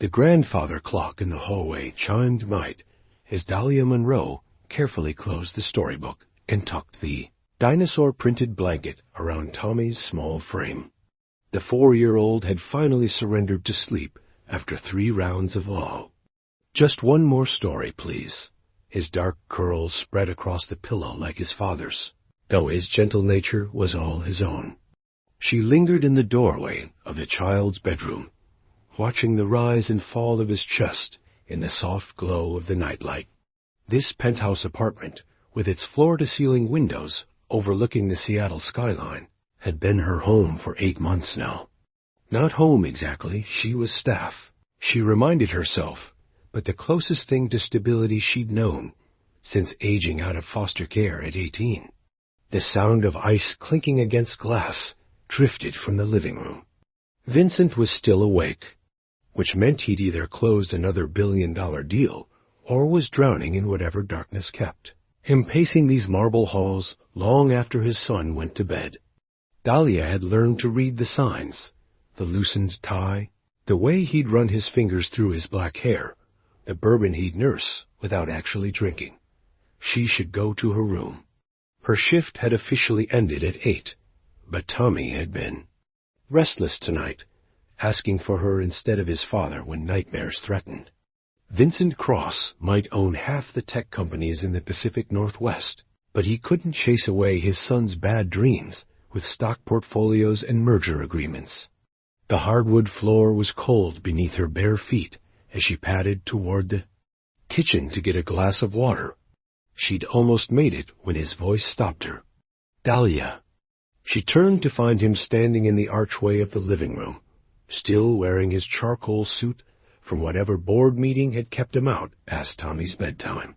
The grandfather clock in the hallway chimed night as Dahlia Monroe carefully closed the storybook and tucked the dinosaur-printed blanket around Tommy's small frame. The 4-year-old had finally surrendered to sleep after 3 rounds of awe. "Just one more story, please." His dark curls spread across the pillow like his father's, though his gentle nature was all his own. She lingered in the doorway of the child's bedroom, watching the rise and fall of his chest in the soft glow of the nightlight. This penthouse apartment, with its floor-to-ceiling windows overlooking the Seattle skyline, had been her home for 8 months now. Not home exactly, she was staff, she reminded herself, but the closest thing to stability she'd known since aging out of foster care at 18. The sound of ice clinking against glass drifted from the living room. Vincent was still awake, which meant he'd either closed another billion-dollar deal or was drowning in whatever darkness kept him pacing these marble halls long after his son went to bed. Dahlia had learned to read the signs, the loosened tie, the way he'd run his fingers through his black hair, the bourbon he'd nurse without actually drinking. She should go to her room. Her shift had officially ended at 8, but Tommy had been restless tonight, asking for her instead of his father when nightmares threatened. Vincent Cross might own half the tech companies in the Pacific Northwest, but he couldn't chase away his son's bad dreams with stock portfolios and merger agreements. The hardwood floor was cold beneath her bare feet as she padded toward the kitchen to get a glass of water. She'd almost made it when his voice stopped her. "Dahlia." She turned to find him standing in the archway of the living room, still wearing his charcoal suit from whatever board meeting had kept him out past Tommy's bedtime.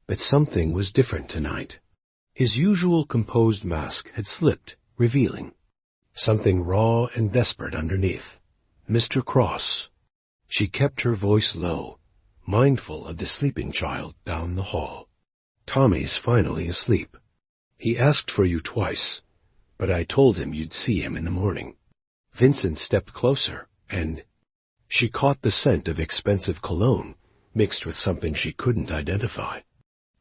But something was different tonight. His usual composed mask had slipped, revealing something raw and desperate underneath. "Mr. Cross." She kept her voice low, mindful of the sleeping child down the hall. "Tommy's finally asleep. He asked for you twice, but I told him you'd see him in the morning." Vincent stepped closer, and she caught the scent of expensive cologne mixed with something she couldn't identify.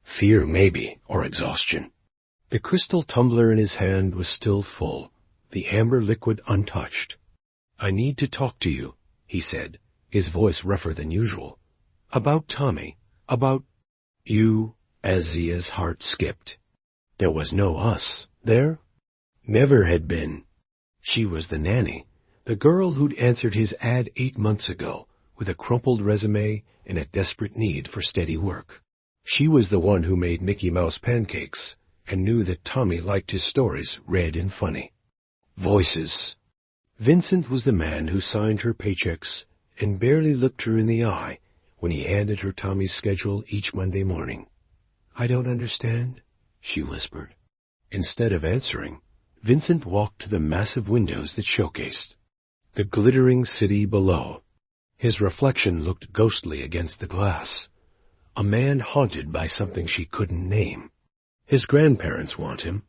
Fear, maybe, or exhaustion. The crystal tumbler in his hand was still full, the amber liquid untouched. "I need to talk to you," he said, his voice rougher than usual. "About Tommy, about you." Azia's heart skipped. There was no us there. Never had been. She was the nanny, the girl who'd answered his ad 8 months ago with a crumpled resume and a desperate need for steady work. She was the one who made Mickey Mouse pancakes and knew that Tommy liked his stories read and funny. Voices. Vincent was the man who signed her paychecks and barely looked her in the eye when he handed her Tommy's schedule each Monday morning. "I don't understand," she whispered. Instead of answering, Vincent walked to the massive windows that showcased the glittering city below. His reflection looked ghostly against the glass, a man haunted by something she couldn't name. "His grandparents want him,"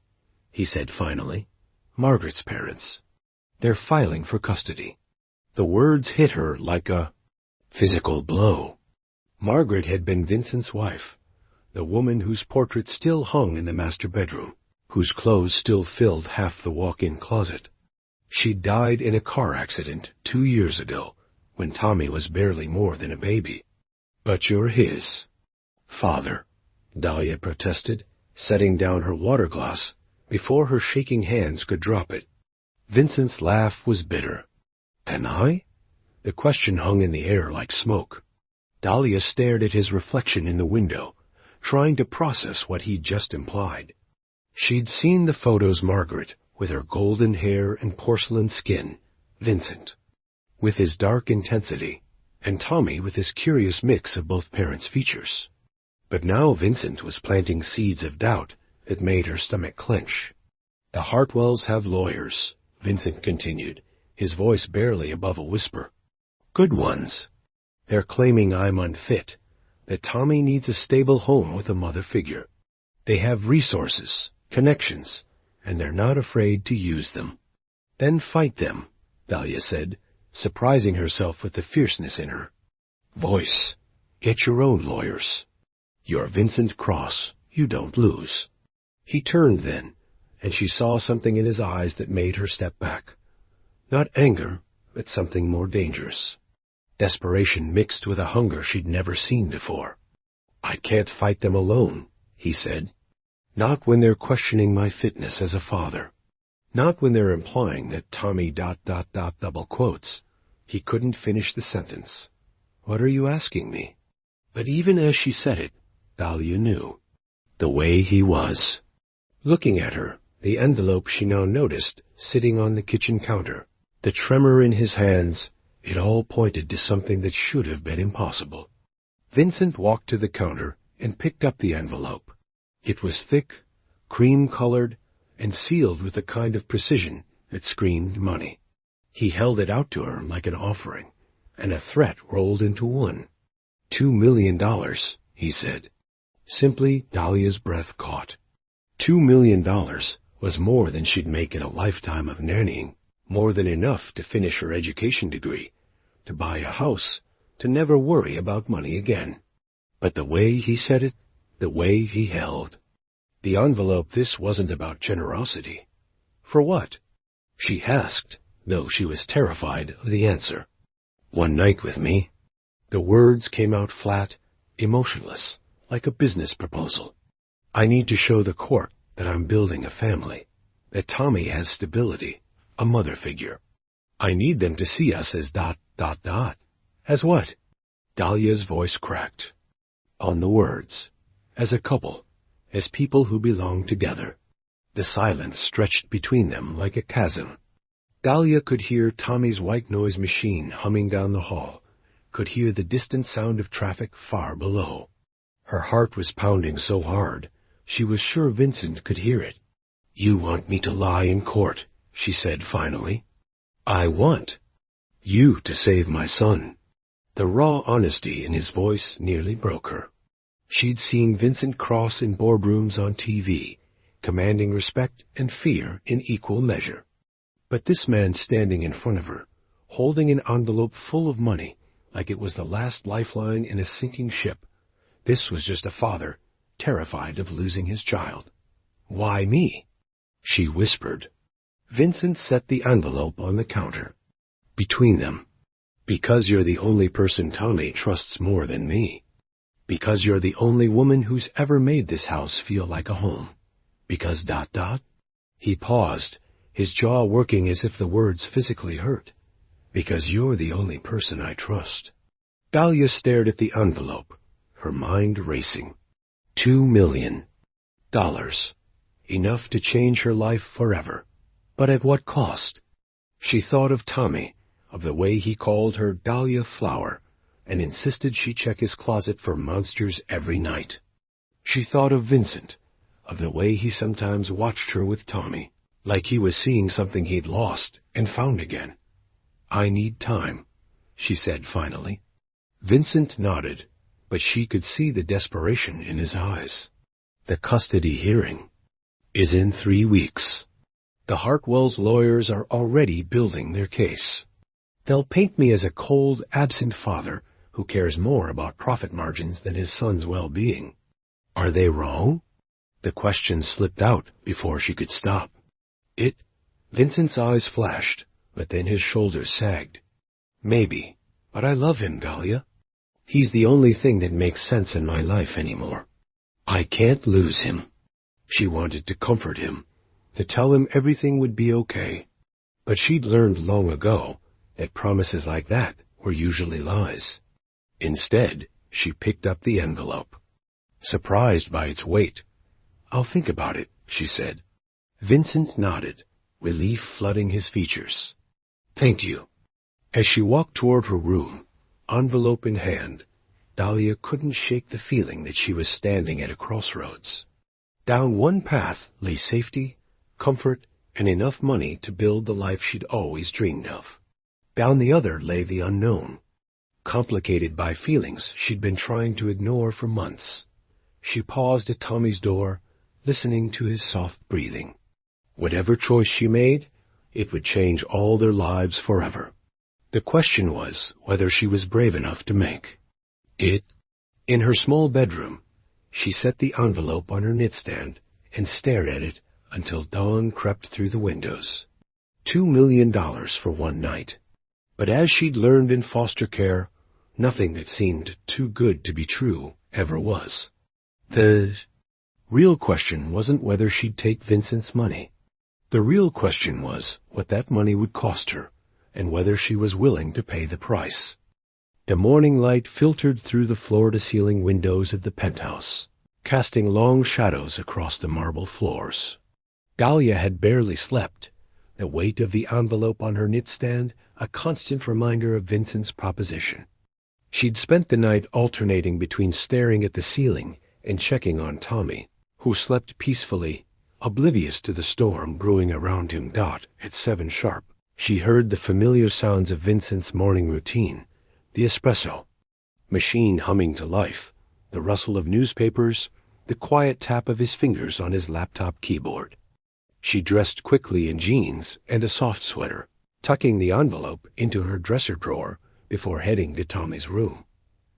he said finally. "Margaret's parents. They're filing for custody." The words hit her like a physical blow. Margaret had been Vincent's wife, the woman whose portrait still hung in the master bedroom, whose clothes still filled half the walk-in closet. She died in a car accident 2 years ago, when Tommy was barely more than a baby. "But you're his father," Dahlia protested, setting down her water glass before her shaking hands could drop it. Vincent's laugh was bitter. "Am I?" The question hung in the air like smoke. Dahlia stared at his reflection in the window, trying to process what he'd just implied. She'd seen the photos: Margaret, with her golden hair and porcelain skin, Vincent, with his dark intensity, and Tommy with his curious mix of both parents' features. But now Vincent was planting seeds of doubt that made her stomach clench. "The Hartwells have lawyers," Vincent continued, his voice barely above a whisper. "Good ones. They're claiming I'm unfit, that Tommy needs a stable home with a mother figure. They have resources, connections, and they're not afraid to use them." "Then fight them," Dahlia said, surprising herself with the fierceness in her. Voice. Get your own lawyers. You're Vincent Cross. You don't lose. He turned then, and she saw something in his eyes that made her step back. Not anger, but something more dangerous. Desperation mixed with a hunger she'd never seen before. I can't fight them alone, he said. Not when they're questioning my fitness as a father. Not when they're implying that Tommy ... double quotes. He couldn't finish the sentence. What are you asking me? But even as she said it, Dahlia knew. The way he was. Looking at her, the envelope she now noticed sitting on the kitchen counter, the tremor in his hands, it all pointed to something that should have been impossible. Vincent walked to the counter and picked up the envelope. It was thick, cream-colored, and sealed with a kind of precision that screamed money. He held it out to her like an offering, and a threat rolled into one. $2 million, he said. Simply, Dahlia's breath caught. $2 million was more than she'd make in a lifetime of nannying, more than enough to finish her education degree, to buy a house, to never worry about money again. But the way he said it, the way he held. The envelope, this wasn't about generosity. For what? She asked, though she was terrified of the answer. One night with me. The words came out flat, emotionless, like a business proposal. I need to show the court that I'm building a family, that Tommy has stability, a mother figure. I need them to see us as ... As what? Dahlia's voice cracked. On the words. As a couple, as people who belong together. The silence stretched between them like a chasm. Dahlia could hear Tommy's white noise machine humming down the hall, could hear the distant sound of traffic far below. Her heart was pounding so hard, she was sure Vincent could hear it. You want me to lie in court, she said finally. I want you to save my son. The raw honesty in his voice nearly broke her. She'd seen Vincent Cross in boardrooms on TV, commanding respect and fear in equal measure. But this man standing in front of her, holding an envelope full of money, like it was the last lifeline in a sinking ship, this was just a father, terrified of losing his child. Why me? She whispered. Vincent set the envelope on the counter. Between them. Because you're the only person Tommy trusts more than me. Because you're the only woman who's ever made this house feel like a home. Because ... He paused, his jaw working as if the words physically hurt. Because you're the only person I trust. Dahlia stared at the envelope, her mind racing. $2 million. Enough to change her life forever. But at what cost? She thought of Tommy, of the way he called her Dahlia Flower, and insisted she check his closet for monsters every night. She thought of Vincent, of the way he sometimes watched her with Tommy, like he was seeing something he'd lost and found again. I need time, she said finally. Vincent nodded, but she could see the desperation in his eyes. The custody hearing is in 3 weeks. The Hartwell's lawyers are already building their case. They'll paint me as a cold, absent father who cares more about profit margins than his son's well-being. Are they wrong? The question slipped out before she could stop. Vincent's eyes flashed, but then his shoulders sagged. Maybe, but I love him, Dahlia. He's the only thing that makes sense in my life anymore. I can't lose him. She wanted to comfort him, to tell him everything would be okay. But she'd learned long ago that promises like that were usually lies. Instead, she picked up the envelope. Surprised by its weight. I'll think about it, she said. Vincent nodded, relief flooding his features. Thank you. As she walked toward her room, envelope in hand, Dahlia couldn't shake the feeling that she was standing at a crossroads. Down one path lay safety, comfort, and enough money to build the life she'd always dreamed of. Down the other lay the unknown, complicated by feelings she'd been trying to ignore for months. She paused at Tommy's door, listening to his soft breathing. Whatever choice she made, it would change all their lives forever. The question was whether she was brave enough to make. In her small bedroom, she set the envelope on her nightstand and stared at it until dawn crept through the windows. $2 million for one night. But as she'd learned in foster care, nothing that seemed too good to be true ever was. The real question wasn't whether she'd take Vincent's money. The real question was what that money would cost her, and whether she was willing to pay the price. The morning light filtered through the floor-to-ceiling windows of the penthouse, casting long shadows across the marble floors. Dahlia had barely slept, the weight of the envelope on her nightstand a constant reminder of Vincent's proposition. She'd spent the night alternating between staring at the ceiling and checking on Tommy, who slept peacefully, oblivious to the storm brewing around him. At 7 sharp, she heard the familiar sounds of Vincent's morning routine, the espresso machine humming to life, the rustle of newspapers, the quiet tap of his fingers on his laptop keyboard. She dressed quickly in jeans and a soft sweater, tucking the envelope into her dresser drawer before heading to Tommy's room.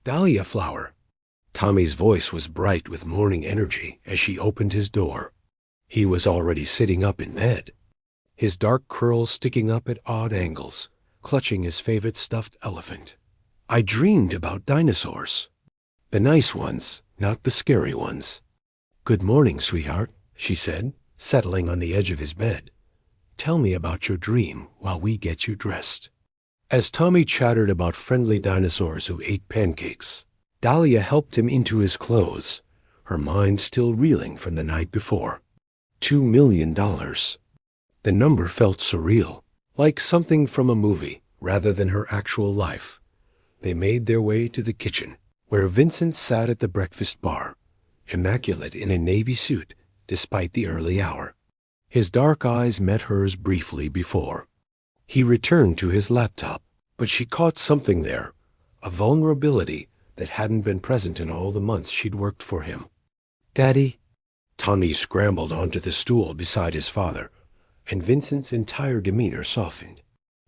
"Dahlia flower." Tommy's voice was bright with morning energy as she opened his door. He was already sitting up in bed, his dark curls sticking up at odd angles, clutching his favorite stuffed elephant. "I dreamed about dinosaurs. The nice ones, not the scary ones." "Good morning, sweetheart," she said, settling on the edge of his bed. "Tell me about your dream while we get you dressed." As Tommy chattered about friendly dinosaurs who ate pancakes, Dahlia helped him into his clothes, her mind still reeling from the night before. $2 million. The number felt surreal, like something from a movie rather than her actual life. They made their way to the kitchen, where Vincent sat at the breakfast bar, immaculate in a navy suit despite the early hour. His dark eyes met hers briefly before. He returned to his laptop, but she caught something there, a vulnerability that hadn't been present in all the months she'd worked for him. "Daddy?" Tommy scrambled onto the stool beside his father, and Vincent's entire demeanor softened.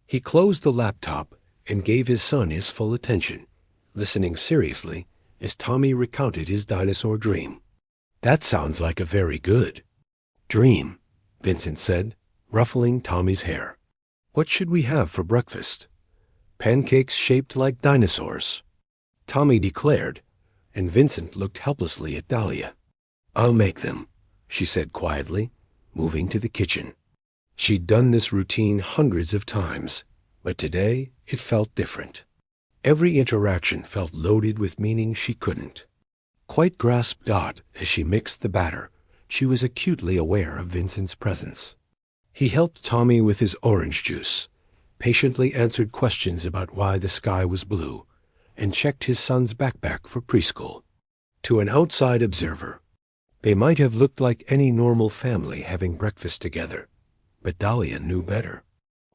He closed the laptop and gave his son his full attention, listening seriously as Tommy recounted his dinosaur dream. "That sounds like a very good dream," Vincent said, ruffling Tommy's hair. "What should we have for breakfast?" "Pancakes shaped like dinosaurs," Tommy declared, and Vincent looked helplessly at Dahlia. "I'll make them," she said quietly, moving to the kitchen. She'd done this routine hundreds of times, but today it felt different. Every interaction felt loaded with meaning she couldn't quite grasp. As she mixed the batter, she was acutely aware of Vincent's presence. He helped Tommy with his orange juice, patiently answered questions about why the sky was blue, and checked his son's backpack for preschool. To an outside observer, they might have looked like any normal family having breakfast together, but Dahlia knew better.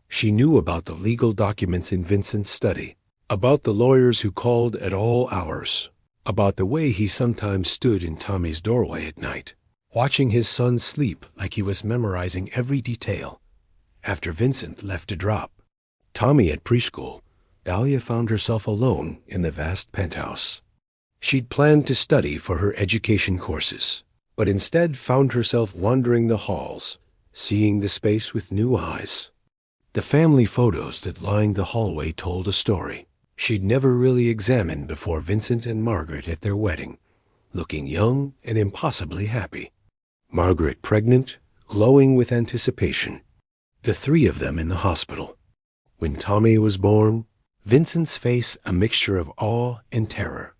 She knew about the legal documents in Vincent's study, about the lawyers who called at all hours, about the way he sometimes stood in Tommy's doorway at night, watching his son sleep like he was memorizing every detail. After Vincent left to drop Tommy at preschool, Dahlia found herself alone in the vast penthouse. She'd planned to study for her education courses, but instead found herself wandering the halls, seeing the space with new eyes. The family photos that lined the hallway told a story she'd never really examined before Vincent and Margaret at their wedding, looking young and impossibly happy. Margaret pregnant, glowing with anticipation. The 3 of them in the hospital. When Tommy was born, Vincent's face a mixture of awe and terror.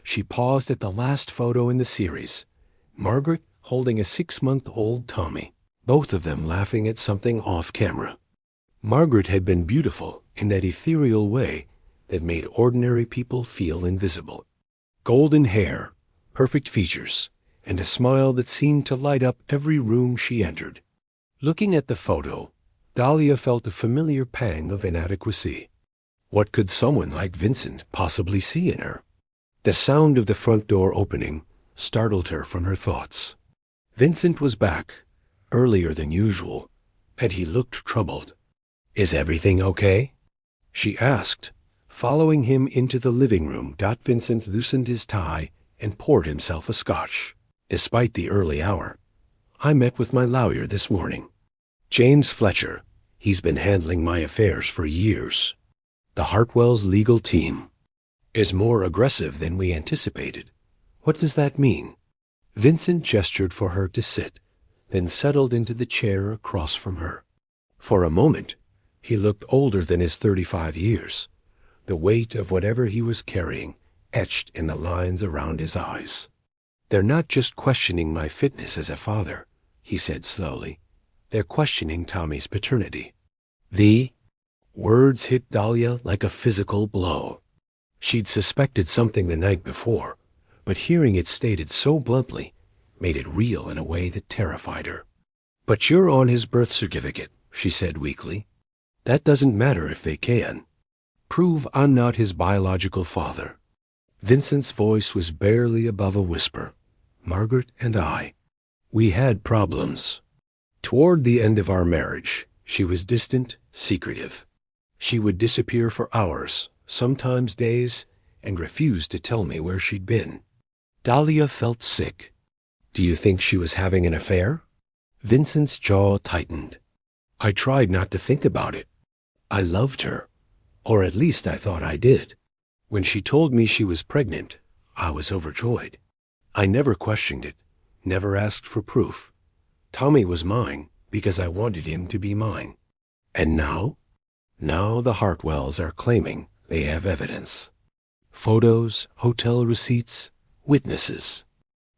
She paused at the last photo in the series, Margaret holding a 6-month-old Tommy, both of them laughing at something off camera. Margaret had been beautiful in that ethereal way that made ordinary people feel invisible. Golden hair, perfect features, and a smile that seemed to light up every room she entered. Looking at the photo, Dahlia felt a familiar pang of inadequacy. What could someone like Vincent possibly see in her? The sound of the front door opening startled her from her thoughts. Vincent was back, earlier than usual, and he looked troubled. "Is everything okay?" she asked, Following him into the living room, Vincent loosened his tie and poured himself a scotch. Despite the early hour, I met with my lawyer this morning. James Fletcher. He's been handling my affairs for years. The Hartwell's legal team is more aggressive than we anticipated. What does that mean? Vincent gestured for her to sit, then settled into the chair across from her. For a moment, he looked older than his 35 years, the weight of whatever he was carrying etched in the lines around his eyes. They're not just questioning my fitness as a father, he said slowly. They're questioning Tommy's paternity. The words hit Dahlia like a physical blow. She'd suspected something the night before, but hearing it stated so bluntly made it real in a way that terrified her. But you're on his birth certificate, she said weakly. That doesn't matter if they can. Prove I'm not his biological father. Vincent's voice was barely above a whisper. Margaret and I, we had problems. Toward the end of our marriage, she was distant, secretive. She would disappear for hours, sometimes days, and refuse to tell me where she'd been. Dahlia felt sick. Do you think she was having an affair? Vincent's jaw tightened. I tried not to think about it. I loved her, or at least I thought I did. When she told me she was pregnant, I was overjoyed. I never questioned it, never asked for proof. Tommy was mine because I wanted him to be mine. And now? Now the Hartwells are claiming they have evidence. Photos, hotel receipts, witnesses.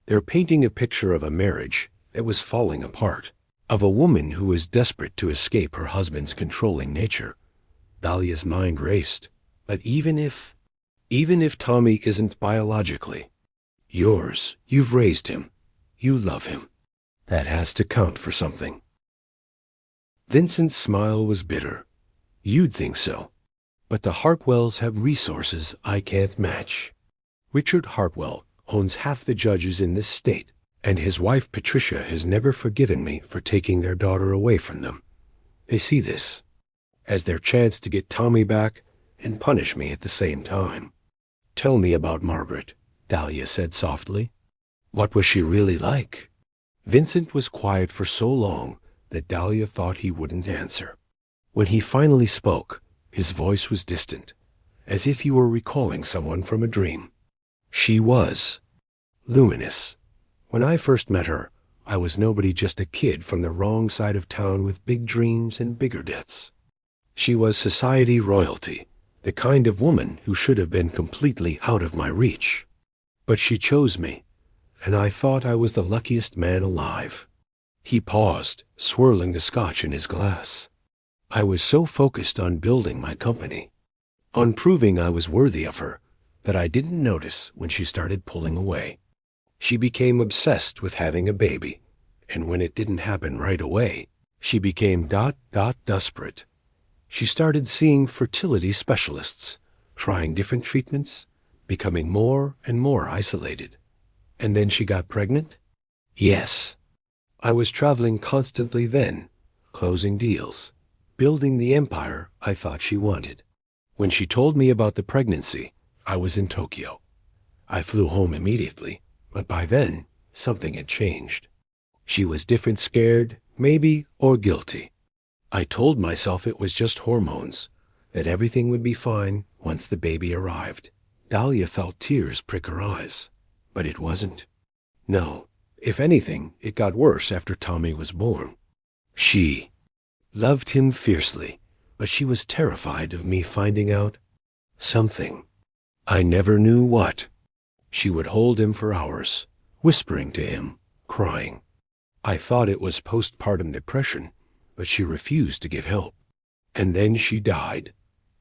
They're painting a picture of a marriage that was falling apart, of a woman who was desperate to escape her husband's controlling nature. Dahlia's mind raced. But even if Tommy isn't biologically yours, you've raised him, you love him. That has to count for something. Vincent's smile was bitter. You'd think so. But the Hartwells have resources I can't match. Richard Hartwell owns half the judges in this state, and his wife Patricia has never forgiven me for taking their daughter away from them. They see this as their chance to get Tommy back and punish me at the same time. Tell me about Margaret, Dahlia said softly. What was she really like? Vincent was quiet for so long that Dahlia thought he wouldn't answer. When he finally spoke, his voice was distant, as if he were recalling someone from a dream. She was luminous. When I first met her, I was nobody, just a kid from the wrong side of town with big dreams and bigger debts. She was society royalty, the kind of woman who should have been completely out of my reach. But she chose me, and I thought I was the luckiest man alive. He paused, swirling the scotch in his glass. I was so focused on building my company, on proving I was worthy of her, that I didn't notice when she started pulling away. She became obsessed with having a baby, and when it didn't happen right away, she became desperate. She started seeing fertility specialists, trying different treatments, becoming more and more isolated. And then she got pregnant? Yes. I was traveling constantly then, closing deals, building the empire I thought she wanted. When she told me about the pregnancy, I was in Tokyo. I flew home immediately, but by then, something had changed. She was different, scared, maybe, or guilty. I told myself it was just hormones, that everything would be fine once the baby arrived. Dahlia felt tears prick her eyes, but it wasn't. No, if anything, it got worse after Tommy was born. She loved him fiercely, but she was terrified of me finding out something. I never knew what. She would hold him for hours, whispering to him, crying. I thought it was postpartum depression, but she refused to get help. And then she died.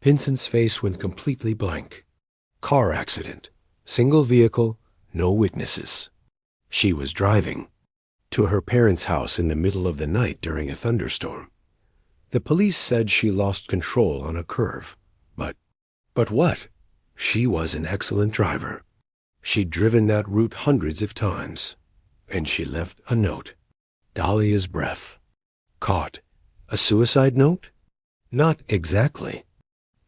Vincent's face went completely blank. Car accident, single vehicle, no witnesses. She was driving to her parents' house in the middle of the night during a thunderstorm. The police said she lost control on a curve. But what? She was an excellent driver. She'd driven that route hundreds of times. And she left a note. Dahlia's breath. Caught. A suicide note? Not exactly.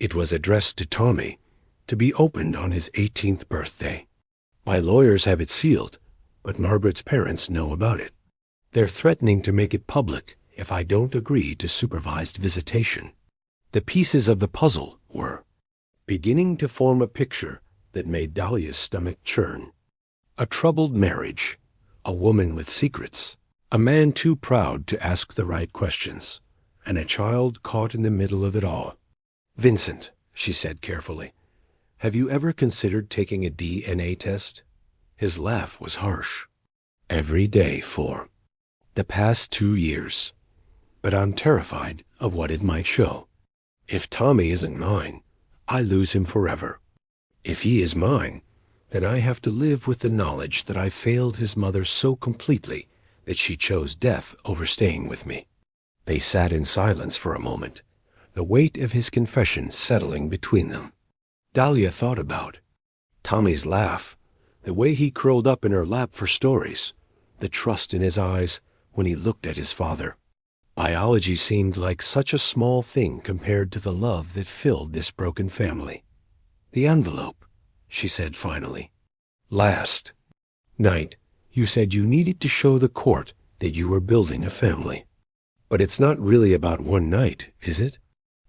It was addressed to Tommy, to be opened on his 18th birthday. My lawyers have it sealed, but Margaret's parents know about it. They're threatening to make it public if I don't agree to supervised visitation. The pieces of the puzzle were beginning to form a picture that made Dahlia's stomach churn. A troubled marriage, a woman with secrets, a man too proud to ask the right questions, and a child caught in the middle of it all. "Vincent," she said carefully, "have you ever considered taking a DNA test?" His laugh was harsh. "Every day for the past 2 years. But I'm terrified of what it might show. If Tommy isn't mine, I lose him forever. If he is mine, then I have to live with the knowledge that I failed his mother so completely that she chose death over staying with me." They sat in silence for a moment, the weight of his confession settling between them. Dahlia thought about Tommy's laugh, the way he curled up in her lap for stories, the trust in his eyes when he looked at his father. Biology seemed like such a small thing compared to the love that filled this broken family. "The envelope," she said finally. "Last night, you said you needed to show the court that you were building a family. But it's not really about one night, is it?"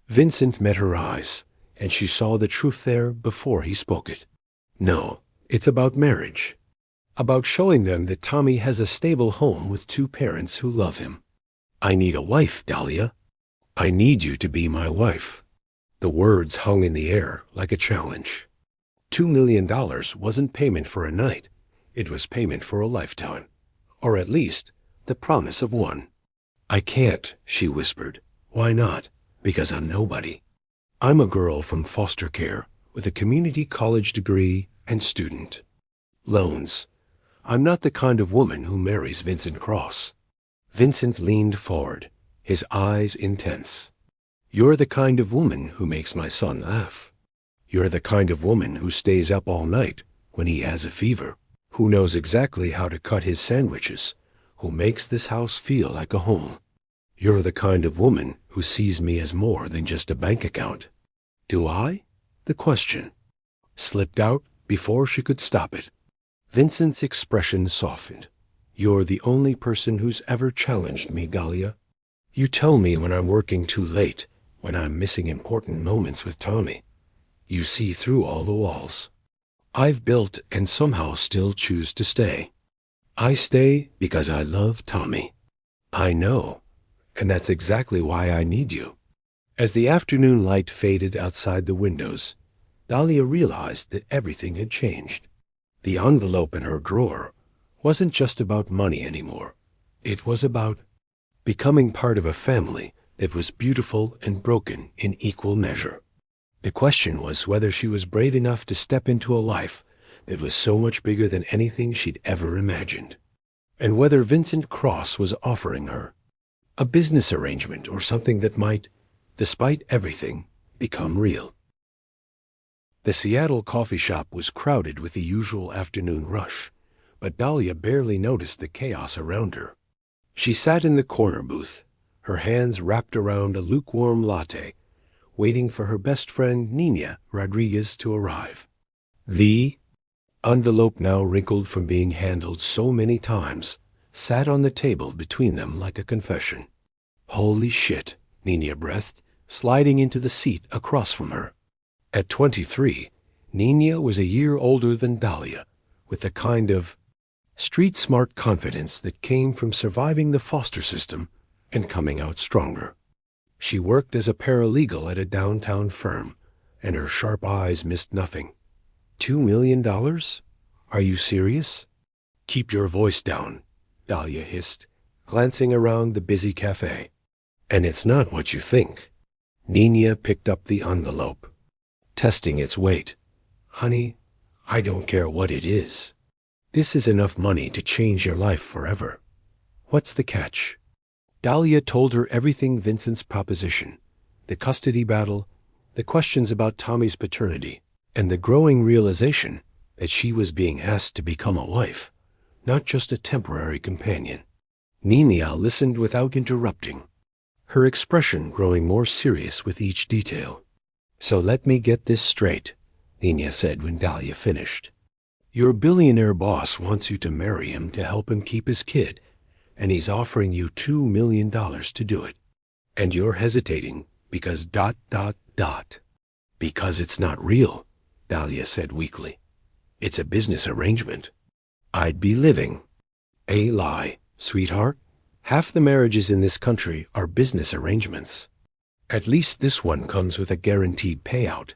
Vincent met her eyes, and she saw the truth there before he spoke it. "No, it's about marriage. About showing them that Tommy has a stable home with 2 parents who love him. I need a wife, Dahlia. I need you to be my wife." The words hung in the air like a challenge. $2 million wasn't payment for a night. It was payment for a lifetime, or at least the promise of one. "I can't," she whispered. "Why not?" "Because I'm nobody. I'm a girl from foster care with a community college degree and student loans. I'm not the kind of woman who marries Vincent Cross." Vincent leaned forward, his eyes intense. "You're the kind of woman who makes my son laugh. You're the kind of woman who stays up all night when he has a fever, who knows exactly how to cut his sandwiches, who makes this house feel like a home. You're the kind of woman who sees me as more than just a bank account." "Do I?" The question slipped out before she could stop it. Vincent's expression softened. "You're the only person who's ever challenged me, Dahlia. You tell me when I'm working too late, when I'm missing important moments with Tommy. You see through all the walls I've built and somehow still choose to stay. I stay because I love Tommy. I know, and that's exactly why I need you." As the afternoon light faded outside the windows, Dahlia realized that everything had changed. The envelope in her drawer wasn't just about money anymore. It was about becoming part of a family that was beautiful and broken in equal measure. The question was whether she was brave enough to step into a life that was so much bigger than anything she'd ever imagined, and whether Vincent Cross was offering her a business arrangement or something that might, despite everything, become real. The Seattle coffee shop was crowded with the usual afternoon rush, but Dahlia barely noticed the chaos around her. She sat in the corner booth, her hands wrapped around a lukewarm latte, waiting for her best friend Nina Rodriguez to arrive. The envelope, now wrinkled from being handled so many times, sat on the table between them like a confession. "Holy shit," Nina breathed, sliding into the seat across from her. At 23, Nina was a year older than Dahlia, with the kind of street-smart confidence that came from surviving the foster system and coming out stronger. She worked as a paralegal at a downtown firm, and her sharp eyes missed nothing. $2 million? Are you serious?" "Keep your voice down," Dahlia hissed, glancing around the busy cafe. "And it's not what you think." Nina picked up the envelope, testing its weight. "Honey, I don't care what it is. This is enough money to change your life forever. What's the catch?" Dahlia told her everything: Vincent's proposition, the custody battle, the questions about Tommy's paternity, and the growing realization that she was being asked to become a wife, not just a temporary companion. Nina listened without interrupting, her expression growing more serious with each detail. So let me get this straight, Nina said when Dahlia finished. Your billionaire boss wants you to marry him to help him keep his kid, and he's offering you $2 million to do it. And you're hesitating because ... Because it's not real, Dahlia said weakly. It's a business arrangement. I'd be living. A lie, sweetheart. Half the marriages in this country are business arrangements. At least this one comes with a guaranteed payout.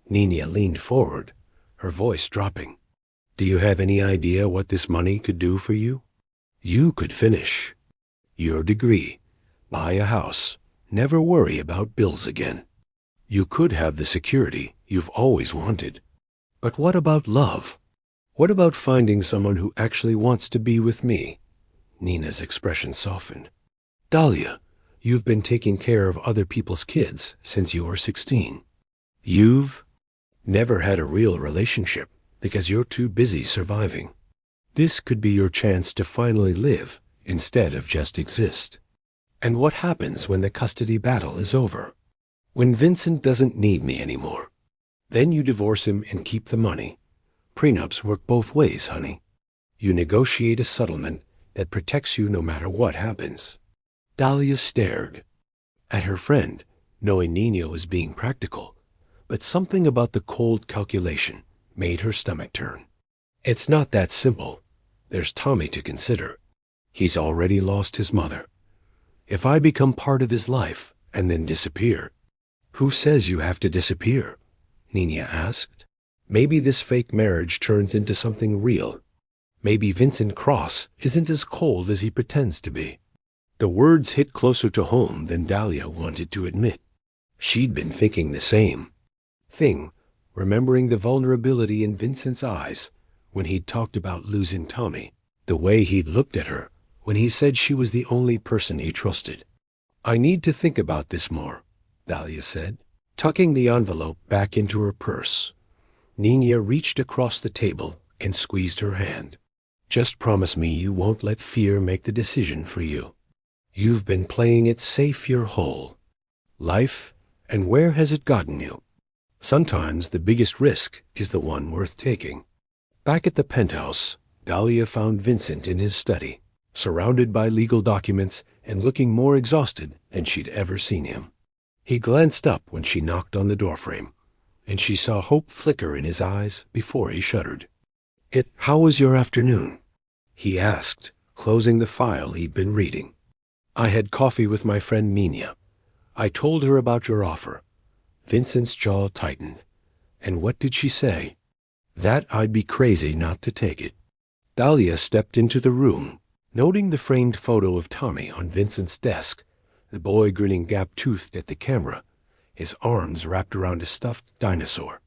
Nina leaned forward, her voice dropping. Do you have any idea what this money could do for you? You could finish your degree, buy a house, never worry about bills again. You could have the security you've always wanted. But what about love? What about finding someone who actually wants to be with me? Nina's expression softened. Dahlia, you've been taking care of other people's kids since you were 16. You've never had a real relationship because you're too busy surviving. This could be your chance to finally live instead of just exist. And what happens when the custody battle is over? When Vincent doesn't need me anymore? Then you divorce him and keep the money. Prenups work both ways, honey. You negotiate a settlement that protects you no matter what happens. Dahlia stared at her friend, knowing Nina was being practical, but something about the cold calculation made her stomach turn. It's not that simple. There's Tommy to consider. He's already lost his mother. If I become part of his life and then disappear, who says you have to disappear? Nina asked. Maybe this fake marriage turns into something real. Maybe Vincent Cross isn't as cold as he pretends to be. The words hit closer to home than Dahlia wanted to admit. She'd been thinking the same thing, remembering the vulnerability in Vincent's eyes when he'd talked about losing Tommy, the way he'd looked at her when he said she was the only person he trusted. I need to think about this more, Dahlia said, tucking the envelope back into her purse. Nina reached across the table and squeezed her hand. Just promise me you won't let fear make the decision for you. You've been playing it safe your whole life, and where has it gotten you? Sometimes the biggest risk is the one worth taking. Back at the penthouse, Dahlia found Vincent in his study, surrounded by legal documents and looking more exhausted than she'd ever seen him. He glanced up when she knocked on the doorframe, and she saw hope flicker in his eyes before he shuddered. How was your afternoon? He asked, closing the file he'd been reading. I had coffee with my friend Nina. I told her about your offer. Vincent's jaw tightened. And what did she say? That I'd be crazy not to take it. Dahlia stepped into the room, noting the framed photo of Tommy on Vincent's desk, the boy grinning gap-toothed at the camera, his arms wrapped around a stuffed dinosaur.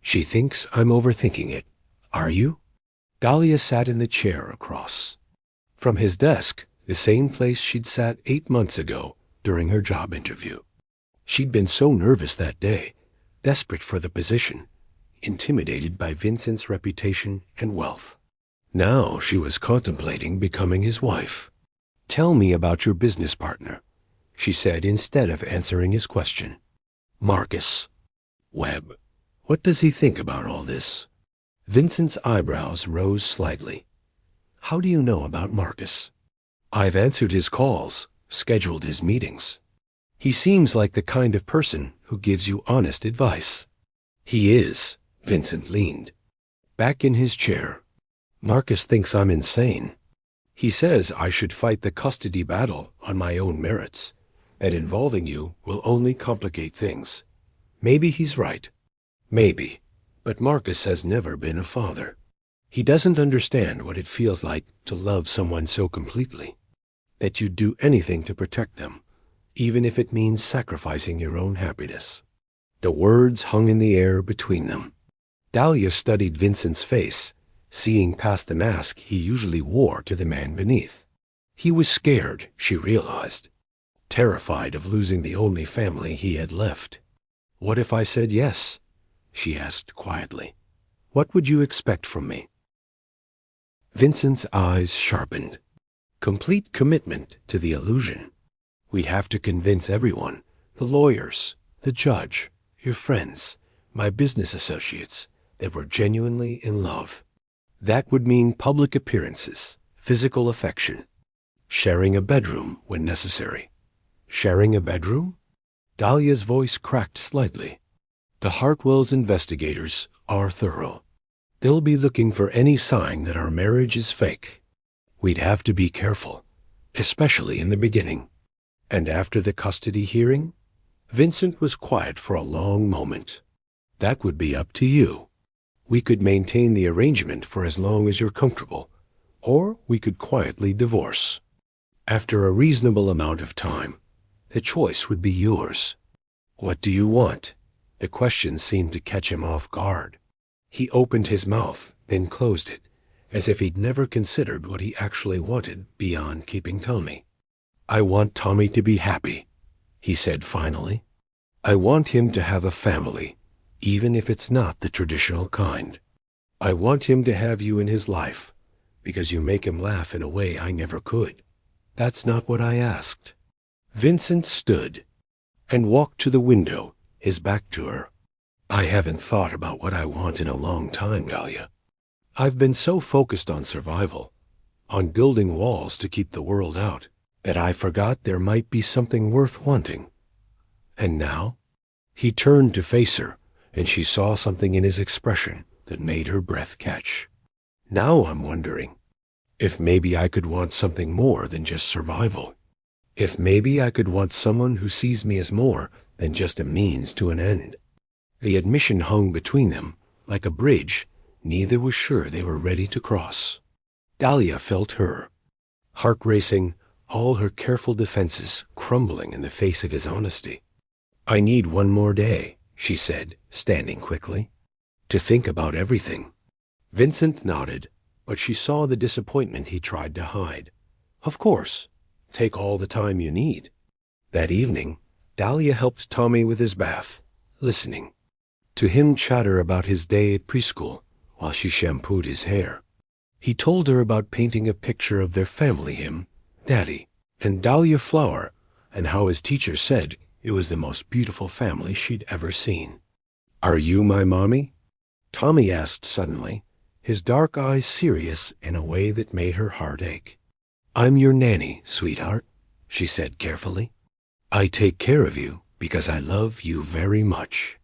She thinks I'm overthinking it. Are you? Dahlia sat in the chair across from his desk, the same place she'd sat 8 months ago during her job interview. She'd been so nervous that day, desperate for the position, intimidated by Vincent's reputation and wealth. Now she was contemplating becoming his wife. Tell me about your business partner, she said instead of answering his question. Marcus. Webb. What does he think about all this? Vincent's eyebrows rose slightly. How do you know about Marcus? I've answered his calls, scheduled his meetings. He seems like the kind of person who gives you honest advice. He is, Vincent leaned back in his chair. Marcus thinks I'm insane. He says I should fight the custody battle on my own merits, that involving you will only complicate things. Maybe he's right. Maybe. But Marcus has never been a father. He doesn't understand what it feels like to love someone so completely, that you'd do anything to protect them, even if it means sacrificing your own happiness. The words hung in the air between them. Dahlia studied Vincent's face, seeing past the mask he usually wore to the man beneath. He was scared, she realized, terrified of losing the only family he had left. What if I said yes? She asked quietly. What would you expect from me? Vincent's eyes sharpened. Complete commitment to the illusion. We'd have to convince everyone, the lawyers, the judge, your friends, my business associates, that were genuinely in love. That would mean public appearances, physical affection, sharing a bedroom when necessary. Sharing a bedroom? Dahlia's voice cracked slightly. The Hartwell's investigators are thorough. They'll be looking for any sign that our marriage is fake. We'd have to be careful, especially in the beginning. And after the custody hearing? Vincent was quiet for a long moment. That would be up to you. We could maintain the arrangement for as long as you're comfortable, or we could quietly divorce. After a reasonable amount of time, the choice would be yours. What do you want? The question seemed to catch him off guard. He opened his mouth, then closed it, as if he'd never considered what he actually wanted beyond keeping Tommy. I want Tommy to be happy, he said finally. I want him to have a family, even if it's not the traditional kind. I want him to have you in his life, because you make him laugh in a way I never could. That's not what I asked. Vincent stood and walked to the window, his back to her. I haven't thought about what I want in a long time, Dahlia. I've been so focused on survival, on building walls to keep the world out, that I forgot there might be something worth wanting. And now? He turned to face her, and she saw something in his expression that made her breath catch. Now I'm wondering if maybe I could want something more than just survival. If maybe I could want someone who sees me as more than just a means to an end. The admission hung between them, like a bridge neither was sure they were ready to cross. Dahlia felt her, heart racing, all her careful defenses crumbling in the face of his honesty. I need one more day, she said, standing quickly, to think about everything. Vincent nodded, but she saw the disappointment he tried to hide. Of course. Take all the time you need. That evening, Dahlia helped Tommy with his bath, listening to him chatter about his day at preschool while she shampooed his hair. He told her about painting a picture of their family hymn, Daddy, and Dahlia Flower, and how his teacher said it was the most beautiful family she'd ever seen. Are you my mommy? Tommy asked suddenly, his dark eyes serious in a way that made her heart ache. I'm your nanny, sweetheart, she said carefully. I take care of you because I love you very much.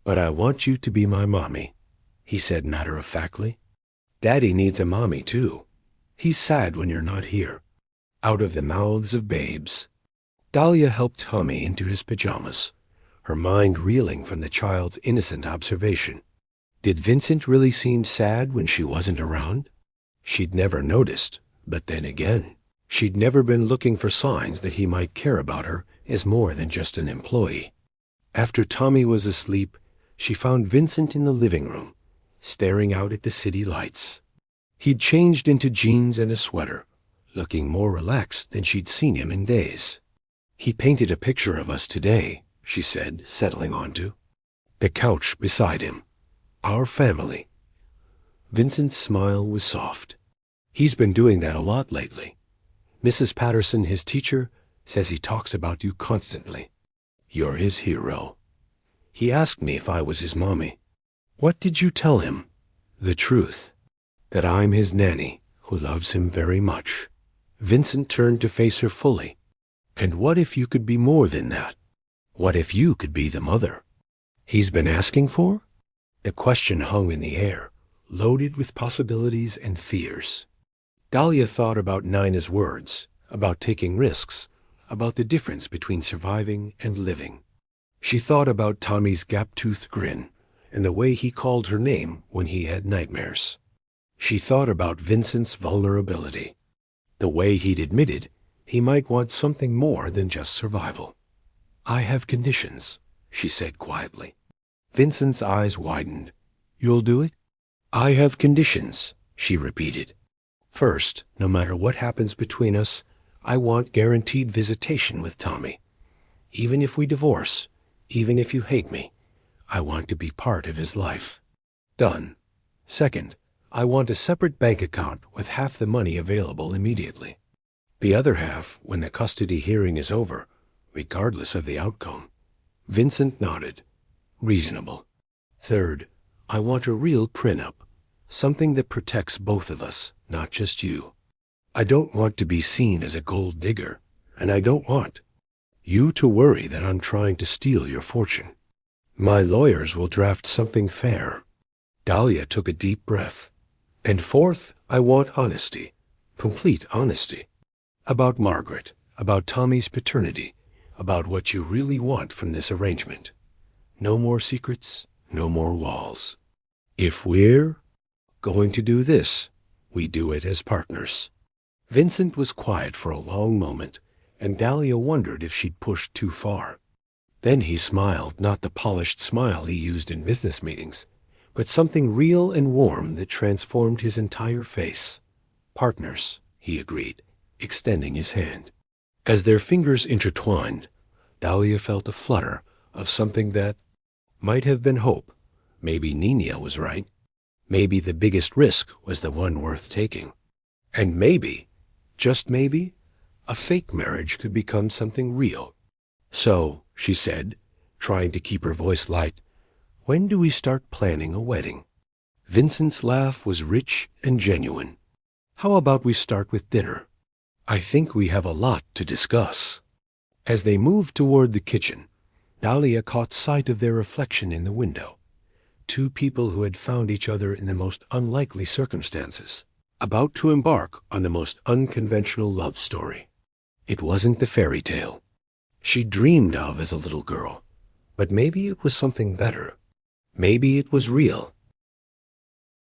But I want you to be my mommy, he said matter-of-factly. Daddy needs a mommy, too. He's sad when you're not here. Out of the mouths of babes. Dahlia helped Tommy into his pajamas, her mind reeling from the child's innocent observation. Did Vincent really seem sad when she wasn't around? She'd never noticed, but then again, she'd never been looking for signs that he might care about her as more than just an employee. After Tommy was asleep, she found Vincent in the living room, staring out at the city lights. He'd changed into jeans and a sweater, looking more relaxed than she'd seen him in days. He painted a picture of us today, she said, settling onto the couch beside him. Our family. Vincent's smile was soft. He's been doing that a lot lately. Mrs. Patterson, his teacher, says he talks about you constantly. You're his hero. He asked me if I was his mommy. What did you tell him? The truth. That I'm his nanny, who loves him very much. Vincent turned to face her fully. And what if you could be more than that? What if you could be the mother he's been asking for? The question hung in the air, loaded with possibilities and fears. Dahlia thought about Nina's words, about taking risks, about the difference between surviving and living. She thought about Tommy's gap-toothed grin and the way he called her name when he had nightmares. She thought about Vincent's vulnerability, the way he'd admitted he might want something more than just survival. I have conditions, she said quietly. Vincent's eyes widened. You'll do it? I have conditions, she repeated. First, no matter what happens between us, I want guaranteed visitation with Tommy. Even if we divorce, even if you hate me, I want to be part of his life. Done. Second, I want a separate bank account with half the money available immediately. The other half when the custody hearing is over, regardless of the outcome. Vincent nodded. reasonable. Third, I want a real prenup, something that protects both of us, not just you. I don't want to be seen as a gold digger, and I don't want you to worry that I'm trying to steal your fortune. My lawyers will draft something fair. Dahlia took a deep breath. And fourth, I want honesty, complete honesty. About Margaret, about Tommy's paternity, about what you really want from this arrangement. No more secrets, no more walls. If we're going to do this, we do it as partners. Vincent was quiet for a long moment, and Dahlia wondered if she'd pushed too far. Then he smiled, not the polished smile he used in business meetings, but something real and warm that transformed his entire face. Partners, he agreed, extending his hand. As their fingers intertwined, Dahlia felt a flutter of something that might have been hope. Maybe Nina was right. Maybe the biggest risk was the one worth taking. And maybe, just maybe, a fake marriage could become something real. So, she said, trying to keep her voice light, when do we start planning a wedding? Vincent's laugh was rich and genuine. How about we start with dinner? I think we have a lot to discuss. As they moved toward the kitchen, Dahlia caught sight of their reflection in the window. Two people who had found each other in the most unlikely circumstances, about to embark on the most unconventional love story. It wasn't the fairy tale she dreamed of as a little girl, but maybe it was something better. Maybe it was real,